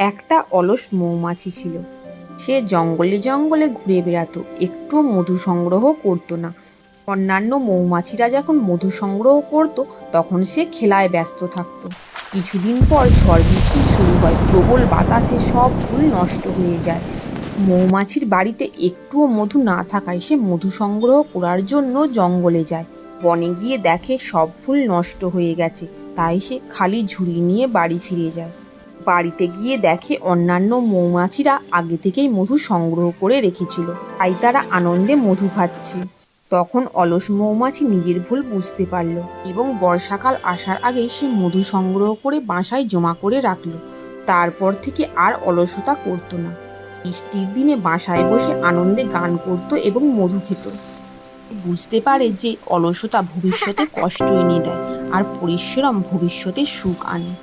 একটা অলস মৌমাছি ছিল। সে জঙ্গলে জঙ্গলে ঘুরে বেড়াতো, একটুও মধু সংগ্রহ করতো না। অন্যান্য মৌমাছিরা যখন মধু সংগ্রহ করত তখন সে খেলায় ব্যস্ত থাকতো। কিছুদিন পর ঝড় বৃষ্টি শুরু হয়, প্রবল বাতাসে সব ফুল নষ্ট হয়ে যায়। মৌমাছির বাড়িতে একটুও মধু না থাকায় সে মধু সংগ্রহ করার জন্য জঙ্গলে যায়। বনে গিয়ে দেখে সব ফুল নষ্ট হয়ে গেছে, তাই সে খালি ঝুড়ি নিয়ে বাড়ি ফিরে যায়। বাড়িতে গিয়ে দেখে অন্যান্য মৌমাছিরা আগে থেকেই মধু সংগ্রহ করে রেখেছিল, তাই তারা আনন্দে মধু খাচ্ছে। তখন অলস মৌমাছি নিজের ভুল বুঝতে পারল এবং বর্ষাকাল আসার আগেই সে মধু সংগ্রহ করে বাসায় জমা করে রাখলো। তারপর থেকে আর অলসতা করতো না। বৃষ্টির দিনে বাসায় বসে আনন্দে গান করত এবং মধু খেত। বুঝতে পারে যে অলসতা ভবিষ্যতে কষ্ট এনে দেয় আর পরিশ্রম ভবিষ্যতে সুখ আনে।